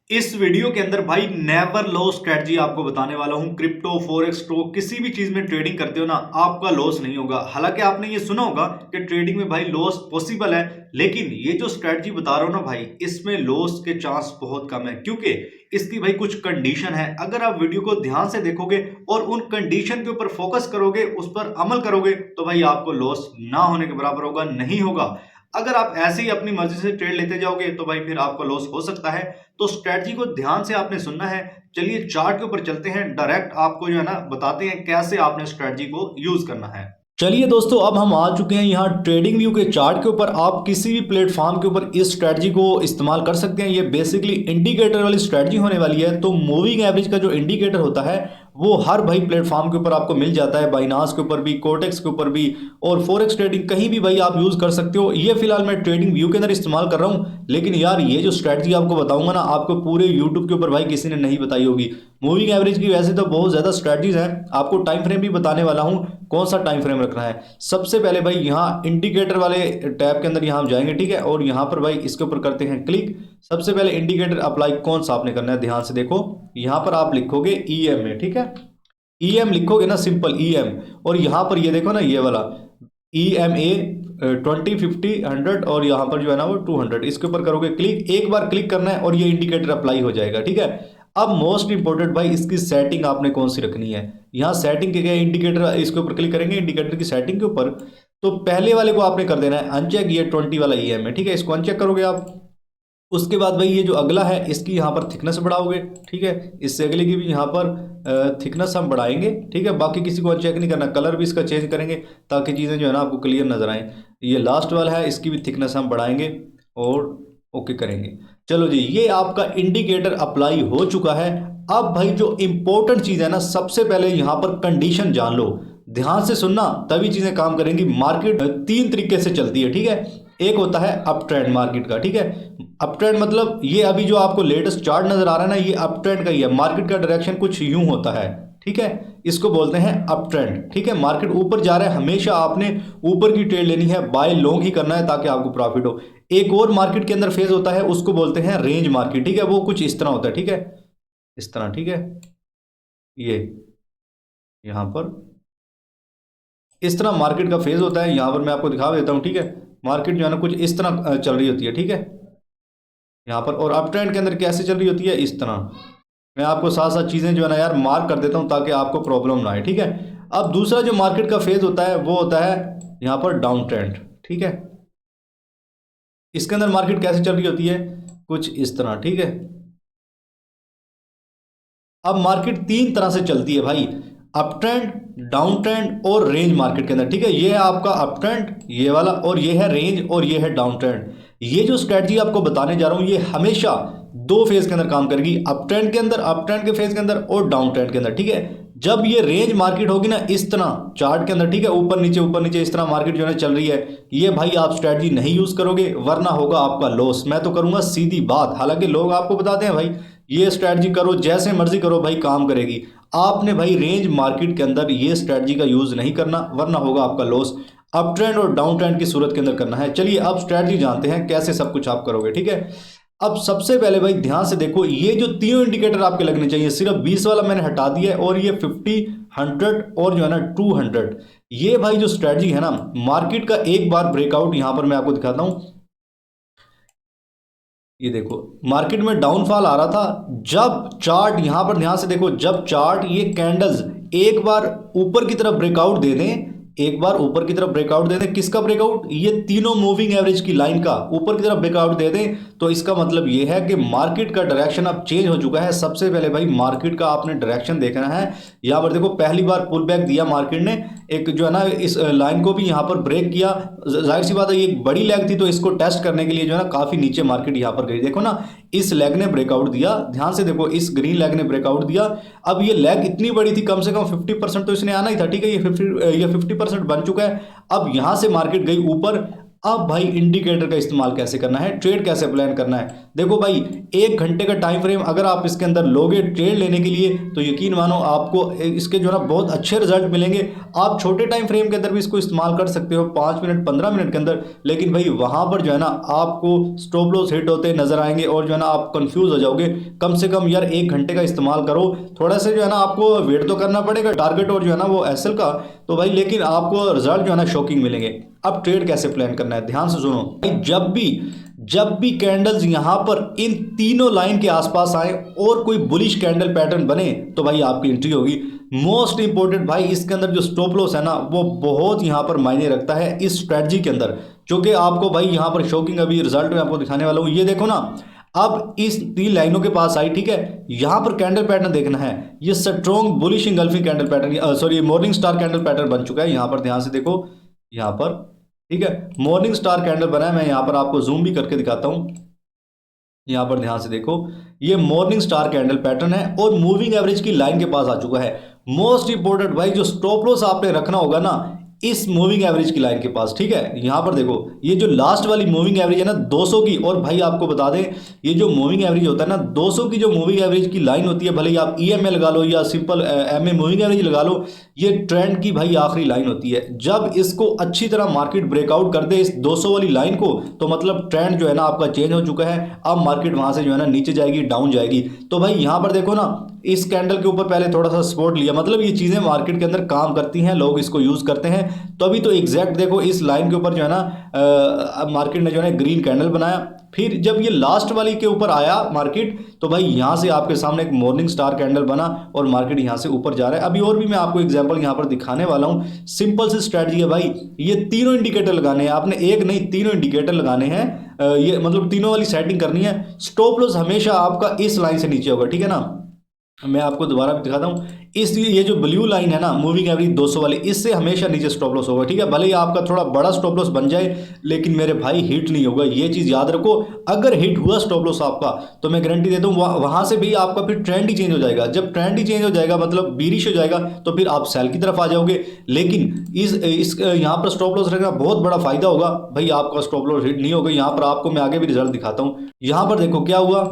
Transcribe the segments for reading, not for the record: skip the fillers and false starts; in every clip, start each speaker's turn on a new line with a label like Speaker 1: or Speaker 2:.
Speaker 1: इस वीडियो के अंदर भाई नेवर लॉस स्ट्रेटजी आपको बताने वाला हूं। क्रिप्टो, फॉरेक्स, स्टॉक किसी भी चीज में ट्रेडिंग करते हो ना, आपका लॉस नहीं होगा। हालांकि आपने ये सुना होगा कि ट्रेडिंग में भाई लॉस पॉसिबल है, लेकिन ये जो स्ट्रेटजी बता रहा हूं ना भाई, इसमें लॉस के चांस बहुत कम है, क्योंकि इसकी भाई कुछ कंडीशन है। अगर आप वीडियो को ध्यान से देखोगे और उन कंडीशन के ऊपर फोकस करोगे, उस पर अमल करोगे, तो भाई आपको लॉस ना होने के बराबर होगा, नहीं होगा। अगर आप ऐसे ही अपनी मर्जी से ट्रेड लेते जाओगे तो भाई फिर आपका लॉस हो सकता है। तो स्ट्रेटजी को ध्यान से आपने सुनना है। चलिए चार्ट के ऊपर चलते हैं, डायरेक्ट आपको जो है ना बताते हैं कैसे आपने स्ट्रेटजी को यूज करना है। चलिए दोस्तों, अब हम आ चुके हैं यहाँ ट्रेडिंग व्यू के चार्ट के ऊपर। आप किसी भी प्लेटफॉर्म के ऊपर इस स्ट्रेटजी को इस्तेमाल कर सकते हैं। ये बेसिकली इंडिकेटर वाली स्ट्रेटजी होने वाली है। तो मूविंग एवरेज का जो इंडिकेटर होता है वो हर भाई प्लेटफॉर्म के ऊपर आपको मिल जाता है, बाइनांस के ऊपर भी, कोटेक्स के ऊपर भी, और फॉरेक्स ट्रेडिंग कहीं भी भाई आप यूज कर सकते हो। ये फिलहाल मैं ट्रेडिंग व्यू के अंदर इस्तेमाल कर रहा हूँ, लेकिन यार ये जो स्ट्रेटजी आपको बताऊंगा ना, आपको पूरे यूट्यूब के ऊपर भाई किसी ने नहीं बताई होगी। मूविंग एवरेज की वैसे तो बहुत ज्यादा स्ट्रेटजीज हैं, आपको टाइम फ्रेम भी बताने वाला हूं कौन सा टाइम फ्रेम रखना है। सबसे पहले भाई यहाँ इंडिकेटर वाले टैब के अंदर यहाँ हम जाएंगे, ठीक है, और यहाँ पर भाई इसके ऊपर करते हैं क्लिक। सबसे पहले इंडिकेटर अप्लाई कौन सा आपने करना है, ध्यान से देखो। यहाँ पर आप लिखोगे EM में, ठीक है, EM लिखोगे ना, सिंपल EM। और यहाँ पर ये देखो ना, ये वाला EMA 20, 50, 100, और यहाँ पर जो है ना वो 200, इसके ऊपर करोगे क्लिक। एक बार क्लिक करना है और ये इंडिकेटर अप्लाई हो जाएगा, ठीक है। अब मोस्ट इंपोर्टेंट भाई, इसकी सेटिंग आपने कौन सी रखनी है। यहाँ सेटिंग के गए इंडिकेटर, इसके ऊपर क्लिक करेंगे इंडिकेटर की सेटिंग के ऊपर। तो पहले वाले को आपने कर देना है अनचेक, ये 20 वाला EM है, ठीक है, इसको अनचेक करोगे आप। उसके बाद भाई ये जो अगला है इसकी यहाँ पर थिकनेस बढ़ाओगे, ठीक है, इससे अगले की भी यहाँ पर थिकनेस हम बढ़ाएंगे, ठीक है। बाकी किसी को चेक नहीं करना, कलर भी इसका चेंज करेंगे ताकि चीज़ें जो है ना आपको क्लियर नजर आए। ये लास्ट वाला है, इसकी भी थिकनेस हम बढ़ाएंगे और ओके करेंगे। चलो जी, ये आपका इंडिकेटर अप्लाई हो चुका है। अब भाई जो इंपॉर्टेंट चीज़ है ना, सबसे पहले यहाँ पर कंडीशन जान लो, ध्यान से सुनना, तभी चीज़ें काम करेंगी। मार्केट तीन तरीके से चलती है, ठीक है। एक होता है अप ट्रेंड मार्केट का, ठीक है। अप ट्रेंड मतलब ये अभी जो आपको लेटेस्ट चार्ट नजर आ रहा है ना, ये अप ट्रेंड का ही है। मार्केट का डायरेक्शन कुछ यूं होता है, ठीक है, इसको बोलते हैं अप ट्रेंड, ठीक है। मार्केट ऊपर जा रहा है, हमेशा आपने ऊपर की ट्रेड लेनी है, बाय लॉन्ग ही करना है ताकि आपको प्रॉफिट हो। एक और मार्केट के अंदर फेज होता है, उसको बोलते हैं रेंज मार्केट, ठीक है। वो कुछ इस तरह होता है, ठीक है, इस तरह, ठीक है। ये यहां पर इस तरह मार्केट का फेज होता है। यहां पर मैं आपको दिखा देता हूं, ठीक है। मार्केट जो है ना कुछ इस तरह चल रही होती है, ठीक है, यहाँ पर। और अप ट्रेंड के अंदर कैसे चल रही होती है, इस तरह। मैं आपको साथ साथ चीज़ें जो है ना यार मार्क कर देता हूँ ताकि आपको प्रॉब्लम ना आए, ठीक है। अब दूसरा जो मार्केट का फेज होता है वो होता है यहाँ पर डाउन ट्रेंड, ठीक है। इसके अंदर मार्केट कैसे चल रही होती है, कुछ इस तरह, ठीक है। अब मार्केट तीन तरह से चलती है भाई, अप ट्रेंड, डाउन ट्रेंड और रेंज मार्केट के अंदर, ठीक है। ये है आपका अप ट्रेंड, ये वाला, और ये है रेंज, और ये है डाउन ट्रेंड। ये जो स्ट्रेटजी आपको बताने जा रहा हूं, ये हमेशा दो फेज के अंदर काम करेगी, अप ट्रेंड के अंदर, अप ट्रेंड के फेज के अंदर, और डाउन ट्रेंड के अंदर, ठीक है। जब ये रेंज मार्केट होगी ना इस तरह चार्ट के अंदर, ठीक है, ऊपर नीचे इस तरह मार्केट जो है चल रही है, ये भाई आप स्ट्रेटजी नहीं यूज करोगे, वरना होगा आपका लॉस। मैं तो करूंगा सीधी बात, हालांकि लोग आपको बताते हैं भाई ये स्ट्रेटजी करो, जैसे मर्जी करो भाई, काम करेगी। आपने भाई रेंज मार्केट के अंदर ये स्ट्रेटजी का यूज नहीं करना, वरना होगा आपका लॉस। अप ट्रेंड और डाउन ट्रेंड की सूरत के अंदर करना है। चलिए अब स्ट्रेटजी जानते हैं कैसे सब कुछ आप करोगे, ठीक है। अब सबसे पहले भाई ध्यान से देखो, ये जो तीनों इंडिकेटर आपके लगने चाहिए, सिर्फ 20 वाला मैंने हटा दिया है, और ये 50, 100 और जो है ना 200। ये भाई जो स्ट्रेटजी है ना, मार्केट का एक बार ब्रेकआउट यहां पर मैं आपको दिखाता हूं। ये देखो मार्केट में डाउनफॉल आ रहा था, जब चार्ट यहां पर ध्यान से देखो, जब चार्ट ये कैंडल्स एक बार ऊपर की तरफ ब्रेकआउट दे दें, एक बार ऊपर की तरफ ब्रेकआउट दे दें, किसका ब्रेकआउट, ये तीनों मूविंग एवरेज की लाइन का ऊपर की तरफ ब्रेकआउट दे दें, तो इसका मतलब ये है कि मार्केट का डायरेक्शन अब चेंज हो चुका है। सबसे पहले भाई मार्केट का आपने डायरेक्शन देखना है। यहां पर देखो पहली बार पुल बैक दिया मार्केट ने, एक जो है ना इस लाइन को भी यहां पर ब्रेक किया। जाहिर सी बात है ये एक बड़ी लेग थी, तो इसको टेस्ट करने के लिए जो है ना काफी नीचे मार्केट यहां पर गई। देखो ना, इस लेग ने ब्रेकआउट दिया, ध्यान से देखो, इस ग्रीन लेग ने ब्रेकआउट दिया। अब ये लेग इतनी बड़ी थी, कम से कम 50% तो इसने आना ही था, ठीक है। ये 50% बन चुका है। अब यहां से मार्केट गई ऊपर, अब भाई इंडिकेटर का इस्तेमाल कैसे करना है, ट्रेड कैसे प्लान करना है। देखो भाई 1 घंटे का टाइम फ्रेम अगर आप इसके अंदर लोगे ट्रेड लेने के लिए तो यकीन मानो आपको इसके जो है ना बहुत अच्छे रिजल्ट मिलेंगे। आप छोटे टाइम फ्रेम के अंदर भी इसको इस्तेमाल कर सकते हो 5 मिनट 15 मिनट के अंदर, लेकिन भाई वहां पर जो है ना आपको स्टॉप लॉस हिट होते नजर आएंगे और जो है ना आप कंफ्यूज हो जाओगे। कम से कम यार 1 घंटे का इस्तेमाल करो, थोड़ा सा जो है ना आपको वेट तो करना पड़ेगा टारगेट और जो है ना वो एसएल का, तो भाई लेकिन आपको रिजल्ट जो है ना शॉकिंग मिलेंगे। अब ट्रेड कैसे प्लान करना है ध्यान से सुनो भाई, जब भी कैंडल्स यहां पर इन तीनों लाइन के आसपास आए और कोई बुलिश कैंडल पैटर्न बने तो भाई आपकी एंट्री होगी। मोस्ट इंपॉर्टेंट भाई इसके अंदर जो स्टॉप लॉस है ना वो बहुत यहां पर मायने रखता है इस स्ट्रेटजी के अंदर, जो कि आपको भाई यहां पर शॉकिंग अभी रिजल्ट में आपको दिखाने वाला हूं। ये देखो ना, अब इस 3 लाइनों के पास आई, ठीक है, यहां पर कैंडल पैटर्न देखना है, ये strong bullish engulfing candle pattern, sorry morning star candle pattern बन चुका है। यहां पर ध्यान से देखो, यहां पर ठीक है मॉर्निंग स्टार कैंडल बना है। मैं यहां पर आपको जूम भी करके दिखाता हूं, यहां पर ध्यान से देखो, ये मॉर्निंग स्टार कैंडल पैटर्न है और मूविंग एवरेज की लाइन के पास आ चुका है। मोस्ट इंपोर्टेंट भाई जो स्टॉप लॉस आपने रखना होगा ना इस मूविंग एवरेज की लाइन के पास, ठीक है। यहां पर देखो ये जो लास्ट वाली मूविंग एवरेज है ना 200 की, और भाई आपको बता दें ये जो मूविंग एवरेज होता है ना 200 की जो मूविंग एवरेज की लाइन होती है, भले ही आप ईएमए लगा लो या सिंपल एमए मूविंग एवरेज लगा लो, ये ट्रेंड की भाई आखिरी लाइन होती है। जब इसको अच्छी तरह मार्केट ब्रेकआउट कर दे इस 200 वाली लाइन को तो मतलब ट्रेंड जो है ना आपका चेंज हो चुका है। अब मार्केट वहां से जो है ना नीचे जाएगी, डाउन जाएगी। तो भाई यहां पर देखो ना इस कैंडल के ऊपर पहले थोड़ा सा सपोर्ट लिया, मतलब ये चीजें मार्केट के अंदर काम करती हैं, लोग इसको यूज करते हैं। तो अभी तो एग्जैक्ट देखो इस लाइन के ऊपर जो है ना मार्केट ने जो है ग्रीन कैंडल बनाया, फिर जब ये लास्ट वाली के ऊपर आया मार्केट तो भाई यहां से आपके सामने एक मॉर्निंग स्टार कैंडल बना और मार्केट यहां से ऊपर जा रहा है। अभी और भी मैं आपको एग्जांपल यहां पर दिखाने वाला हूं। सिंपल सी स्ट्रेटजी है भाई, ये तीनों इंडिकेटर लगाने हैं आपने, एक नहीं तीनों इंडिकेटर लगाने हैं, ये मतलब तीनों वाली सेटिंग करनी है। स्टॉप लॉस हमेशा आपका इस लाइन से नीचे होगा, ठीक है ना। मैं आपको दोबारा भी दिखाता हूं, इसलिए ये जो ब्लू लाइन है ना मूविंग एवरेज 200 वाली, इससे हमेशा नीचे स्टॉप लॉस होगा, ठीक है। भले ही आपका थोड़ा बड़ा स्टॉप लॉस बन जाए लेकिन मेरे भाई हिट नहीं होगा, ये चीज याद रखो। अगर हिट हुआ स्टॉप लॉस आपका तो मैं गारंटी देता हूं वहां से भी आपका फिर ट्रेंड ही चेंज हो जाएगा। जब ट्रेंड ही चेंज हो जाएगा मतलब बीरिश हो जाएगा तो फिर आप सेल की तरफ आ जाओगे। लेकिन इस यहाँ पर स्टॉप लॉस रखना बहुत बड़ा फायदा होगा भाई, आपका स्टॉप लॉस हिट नहीं होगा। यहाँ पर आपको मैं आगे भी रिजल्ट दिखाता हूँ। यहाँ पर देखो क्या हुआ,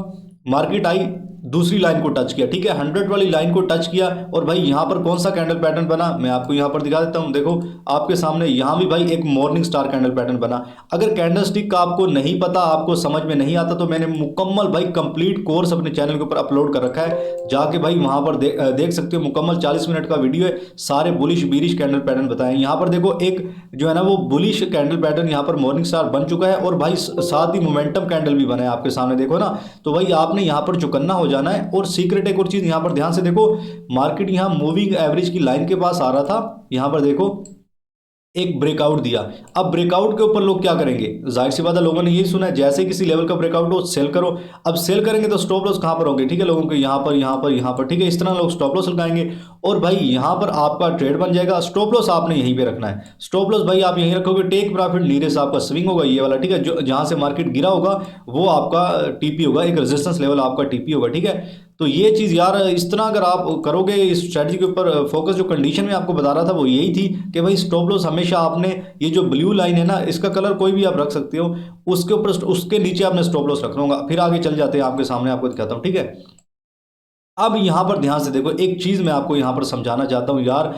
Speaker 1: मार्केट आई दूसरी लाइन को टच किया, ठीक है 100 वाली लाइन को टच किया, और भाई यहां पर कौन सा कैंडल पैटर्न बना मैं आपको यहां पर दिखा देता हूं। देखो आपके सामने यहां भी भाई एक मॉर्निंग स्टार कैंडल पैटर्न बना। अगर कैंडल स्टिक का आपको नहीं पता, आपको समझ में नहीं आता, तो मैंने मुकम्मल भाई कंप्लीट कोर्स अपने चैनल के ऊपर अपलोड कर रखा है, जाके भाई वहां पर देख सकते हो। मुकम्मल 40 मिनट का वीडियो है, सारे बुलिश बीरिश कैंडल पैटर्न बताए। यहाँ पर देखो एक जो है ना वो बुलिश कैंडल पैटर्न यहाँ पर मॉर्निंग स्टार बन चुका है, और भाई साथ ही मोमेंटम कैंडल भी बना है आपके सामने, देखो ना। तो भाई आपने यहाँ पर चौकन्ना हो जाना है। और सीक्रेट एक और चीज यहां पर ध्यान से देखो, मार्केट यहां मूविंग एवरेज की लाइन के पास आ रहा था, यहां पर देखो एक ब्रेकआउट दिया। अब ब्रेकआउट के ऊपर लोग क्या करेंगे, जाहिर सी बात है लोगों ने यही सुना है जैसे किसी लेवल का ब्रेकआउट हो सेल करो। अब सेल करेंगे तो स्टॉप लॉस कहां पर होंगे, ठीक है, लोगों के यहां पर यहां पर यहां पर, ठीक है, इस तरह लोग स्टॉप लॉस लगाएंगे और भाई यहां पर आपका ट्रेड बन जाएगा। स्टॉप लॉस आपने यहीं पे रखना है, स्टॉप लॉस भाई आप यहीं रखोगे, टेक प्रॉफिट नीरेस्ट आपका स्विंग होगा ये वाला, ठीक है, जो जहां से मार्केट गिरा होगा वो आपका टीपी होगा, एक रेजिस्टेंस लेवल आपका टीपी होगा, ठीक है। तो ये चीज़ यार इस तरह अगर आप करोगे इस स्ट्रैटेजी के ऊपर फोकस, जो कंडीशन में आपको बता रहा था वो यही थी कि भाई स्टॉप लॉस हमेशा आपने ये जो ब्लू लाइन है ना इसका कलर कोई भी आप रख सकते हो, उसके ऊपर उसके नीचे आपने स्टॉप लॉस रखना होगा। फिर आगे चल जाते हैं, आपके सामने आपको दिखाता हूँ, ठीक है। अब यहां पर ध्यान से देखो, एक चीज मैं आपको यहां पर समझाना चाहता हूं यार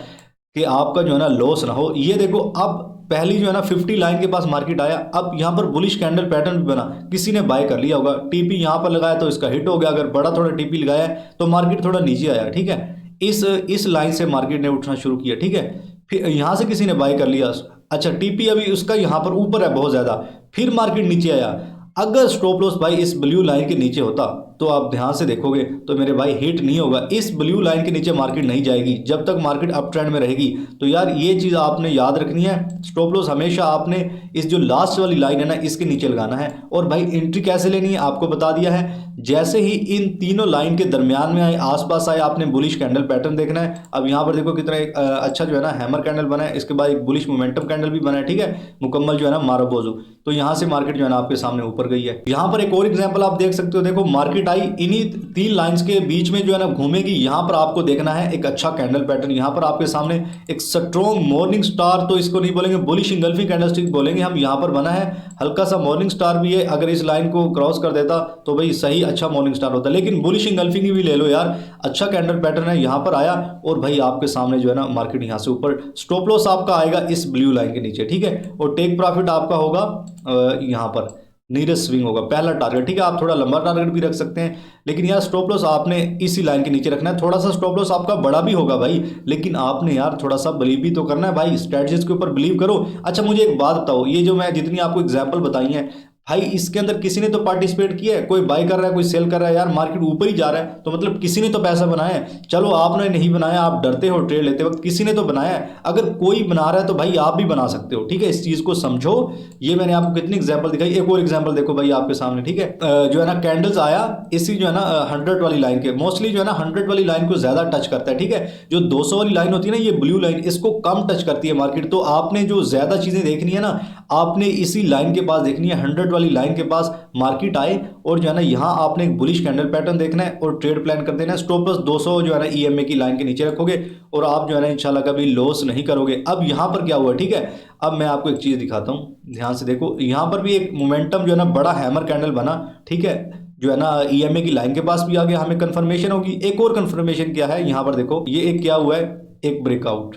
Speaker 1: कि आपका जो है ना लॉस ना हो। ये देखो अब पहली जो है ना 50 लाइन के पास मार्केट आया, अब यहां पर बुलिश कैंडल पैटर्न भी बना, किसी ने बाय कर लिया होगा, टीपी यहां पर लगाया तो इसका हिट हो गया। अगर बड़ा थोड़ा टीपी लगाया तो मार्केट थोड़ा नीचे आया, ठीक है, इस लाइन से मार्केट ने उठना शुरू किया, ठीक है। फिर यहां से किसी ने बाय कर लिया, अच्छा टीपी अभी उसका यहां पर ऊपर है बहुत ज्यादा, फिर मार्केट नीचे आया। अगर स्टॉप लॉस भाई इस ब्लू लाइन के नीचे होता तो आप ध्यान से देखोगे तो मेरे भाई हिट नहीं होगा, इस ब्लू लाइन के नीचे मार्केट नहीं जाएगी जब तक मार्केट अप ट्रेंड में रहेगी। तो यार ये चीज़ आपने याद रखनी है, स्टॉप लॉस हमेशा आपने इस जो लास्ट वाली लाइन है ना इसके नीचे लगाना है। और भाई एंट्री कैसे लेनी है आपको बता दिया है, जैसे ही इन तीनों लाइन के दरमियान में आए, आसपास आए, आपने बुलिश कैंडल पैटर्न देखना है। अब यहाँ पर देखो कितना एक अच्छा जो है ना हैमर कैंडल बना है, इसके बाद एक बुलिश मोमेंटम कैंडल भी बना है, ठीक है, मुकम्मल जो है ना मारोबोजो। तो यहाँ से मार्केट जो है ना आपके सामने ऊपर गई है। यहाँ पर एक और एग्जांपल आप देख सकते हो, देखो मार्केट आई, इन्हीं 3 लाइंस के बीच में जो है ना घूमेगी। यहाँ पर आपको देखना है एक अच्छा कैंडल पैटर्न, यहाँ पर आपके सामने एक स्ट्रॉन्ग मॉर्निंग स्टार, तो इसको नहीं बोलेंगे बुलिश इंगल्फिंग कैंडलस्टिक बोलेंगे हम, यहाँ पर बना है। हल्का सा मॉर्निंग स्टार भी है, अगर इस लाइन को क्रॉस कर देता तो भाई सही अच्छा मॉर्निंग स्टार होता, लेकिन बुलिश इंगल्फिंग भी ले लो यार, अच्छा कैंडल पैटर्न है। यहाँ पर आया और भाई आपके सामने जो है ना मार्केट यहाँ से ऊपर, स्टॉप लॉस आपका आएगा इस ब्लू लाइन के नीचे, ठीक है, और टेक प्रॉफिट आपका होगा यहाँ पर नीरज स्विंग होगा पहला टारगेट, ठीक है। आप थोड़ा लंबा टारगेट भी रख सकते हैं, लेकिन यार स्टॉप लॉस आपने इसी लाइन के नीचे रखना है। थोड़ा सा स्टॉप लॉस आपका बड़ा भी होगा भाई, लेकिन आपने यार थोड़ा सा बिलीव भी तो करना है भाई, स्ट्रेटजीज के ऊपर बिलीव करो। अच्छा मुझे एक बात बताओ, ये जो मैं जितनी आपको एग्जांपल बताई है भाई, इसके अंदर किसी ने तो पार्टिसिपेट किया है, कोई बाय कर रहा है कोई सेल कर रहा है, यार मार्केट ऊपर ही जा रहा है तो मतलब किसी ने तो पैसा बनाया है। चलो आपने नहीं बनाया, आप डरते हो ट्रेड लेते वक्त, किसी ने तो बनाया है। अगर कोई बना रहा है तो भाई आप भी बना सकते हो, ठीक है, इस चीज को समझो। ये मैंने आपको कितनी एग्जांपल दिखाई, एक और एग्जांपल देखो भाई आपके सामने, ठीक है। जो है ना कैंडल्स आया इसी जो है ना 100 वाली लाइन के, मोस्टली जो है ना 100 वाली लाइन को ज्यादा टच करता है, ठीक है। जो 200 वाली लाइन होती है ना, ये ब्लू लाइन, इसको कम टच करती है मार्केट। तो आपने जो ज्यादा चीजें देखनी है ना, आपने इसी लाइन के पास देखनी है, 100 वाली लाइन के पास मार्केट आए और जो है ना यहाँ आपने एक बुलिश कैंडल पैटर्न देखना है और ट्रेड प्लान कर देना है। स्टॉप लॉस 200 जो है ना ईएमए की लाइन के नीचे रखोगे और आप जो है ना इंशाल्लाह कभी लॉस नहीं करोगे। अब यहाँ पर क्या हुआ, ठीक है, अब मैं आपको एक चीज दिखाता हूँ, ध्यान से देखो। यहाँ पर भी एक मोमेंटम जो है ना बड़ा हैमर कैंडल बना, ठीक है, जो है ना ईएमए की लाइन के पास भी आ गया, हमें कंफर्मेशन होगी। एक और कंफर्मेशन क्या है, यहाँ पर देखो ये एक क्या हुआ है, एक ब्रेकआउट।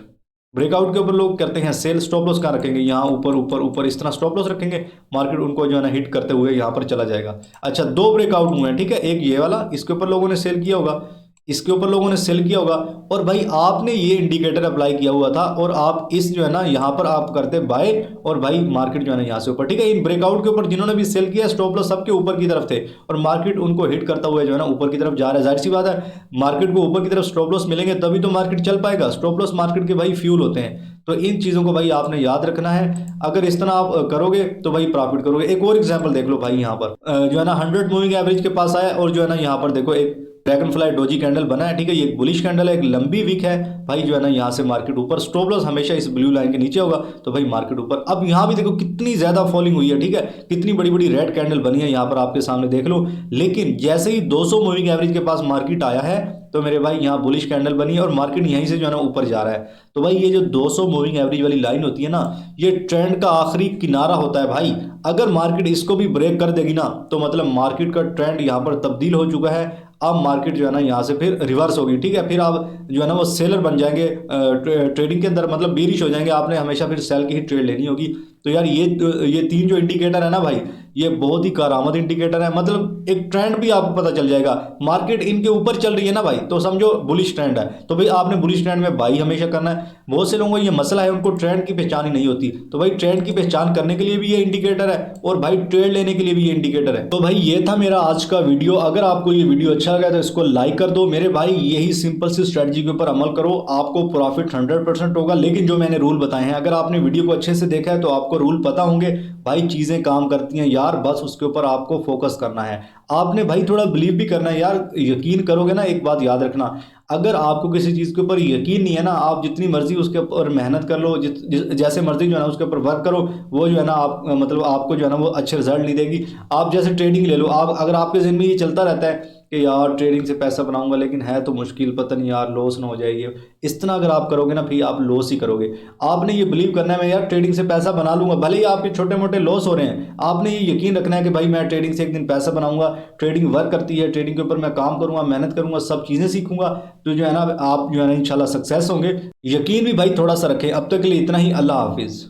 Speaker 1: ब्रेकआउट के ऊपर लोग करते हैं सेल, स्टॉप लॉस कहाँ रखेंगे, यहाँ ऊपर ऊपर ऊपर इस तरह स्टॉप लॉस रखेंगे, मार्केट उनको जो है ना हिट करते हुए यहाँ पर चला जाएगा। अच्छा 2 ब्रेकआउट हुए हैं, ठीक है, एक ये वाला, इसके ऊपर लोगों ने सेल किया होगा, इसके ऊपर लोगों ने सेल किया होगा, और भाई आपने ये इंडिकेटर अप्लाई किया हुआ था और आप इस जो है ना यहाँ पर आप करते बाय, और भाई मार्केट जो है ना यहाँ से ऊपर, ठीक है। इन ब्रेकआउट के ऊपर जिन्होंने भी सेल किया, स्टॉप लॉस सबके ऊपर की तरफ थे और मार्केट उनको हिट करता हुआ जो है ना ऊपर की तरफ जा रहा है। जाहिर सी बात है, मार्केट को ऊपर की तरफ स्टॉप लॉस मिलेंगे तभी तो मार्केट चल पाएगा। स्टॉप लॉस मार्केट के भाई फ्यूल होते हैं, तो इन चीज़ों को भाई आपने याद रखना है। अगर इस तरह आप करोगे तो भाई प्रॉफिट करोगे। एक और एग्जांपल देख लो भाई, यहाँ पर जो है ना 100 मूविंग एवरेज के पास आया और जो है ना यहाँ पर देखो एक ड्रैगन फ्लाई डोजी कैंडल बना है, ठीक है, ये एक बुलिश कैंडल है, एक लंबी विक है भाई, जो है ना यहाँ से मार्केट ऊपर, स्टॉप लॉस हमेशा इस ब्लू लाइन के नीचे होगा, तो भाई मार्केट ऊपर। अब यहाँ भी देखो कितनी ज्यादा फॉलिंग हुई है, ठीक है, कितनी बड़ी बड़ी रेड कैंडल बनी है यहाँ पर आपके सामने देख लो। लेकिन जैसे ही 200 मूविंग एवरेज के पास मार्केट आया है तो मेरे भाई यहाँ बुलिश कैंडल बनी है और मार्केट यहीं से जो है ना ऊपर जा रहा है। तो भाई ये जो 200 मूविंग एवरेज वाली लाइन होती है ना, ये ट्रेंड का आखिरी किनारा होता है भाई। अगर मार्केट इसको भी ब्रेक कर देगी ना तो मतलब मार्केट का ट्रेंड यहाँ पर तब्दील हो चुका है। अब मार्केट जो है ना यहाँ से फिर रिवर्स होगी, ठीक है, फिर आप जो है ना वो सेलर बन जाएंगे ट्रेडिंग के अंदर, मतलब बेरिश हो जाएंगे, आपने हमेशा फिर सेल की ही ट्रेड लेनी होगी। तो यार ये 3 जो इंडिकेटर है ना भाई, ये बहुत ही कारामद इंडिकेटर है, मतलब एक ट्रेंड भी आपको पता चल जाएगा। मार्केट इनके ऊपर चल रही है ना भाई, तो समझो बुलिश ट्रेंड है, तो भाई आपने बुलिश ट्रेंड में बाई हमेशा करना है। बहुत से लोगों को ये मसला है, उनको ट्रेंड की पहचान ही नहीं होती, तो भाई ट्रेंड की पहचान करने के लिए भी ये इंडिकेटर है और भाई ट्रेड लेने के लिए भी ये इंडिकेटर है। तो भाई ये था मेरा आज का वीडियो। अगर आपको ये वीडियो अच्छा लगा तो इसको लाइक कर दो मेरे भाई। यही सिंपल सी स्ट्रेटजी के ऊपर अमल करो, आपको प्रॉफिट 100% होगा। लेकिन जो मैंने रूल बताए हैं, अगर आपने वीडियो को अच्छे से देखा है तो आपको रूल पता होंगे भाई, चीजें काम करती हैं यार, बस उसके ऊपर आपको फोकस करना है। आपने भाई थोड़ा बिलीव भी करना है यार, यकीन करोगे ना। एक बात याद रखना, अगर आपको किसी चीज के ऊपर यकीन नहीं है ना, आप जितनी मर्जी उसके ऊपर मेहनत कर लो, जैसे मर्जी जो है ना उसके ऊपर वर्क करो, वो जो है ना आप मतलब आपको जो है ना वो अच्छे रिजल्ट नहीं देगी। आप जैसे ट्रेडिंग ले लो, आप अगर आपके जिम्मे में ये चलता रहता है कि यार ट्रेडिंग से पैसा बनाऊंगा लेकिन है तो मुश्किल, पता नहीं यार लॉस ना हो जाएगी, इस तरह अगर आप करोगे ना फिर आप लॉस ही करोगे। आपने ये बिलीव करना है मैं यार ट्रेडिंग से पैसा बना लूंगा, भले ही आपके छोटे मोटे लॉस हो रहे हैं, आपने ये यकीन रखना है कि भाई मैं ट्रेडिंग से एक दिन पैसा बनाऊंगा। ट्रेडिंग वर्क करती है, ट्रेडिंग के ऊपर मैं काम करूंगा, मेहनत करूंगा, सब चीजें सीखूंगा, तो जो है ना आप जो है ना इंशाल्लाह सक्सेस होंगे। यकीन भी भाई थोड़ा सा रखें। अब तक के लिए इतना ही, अल्लाह हाफिज।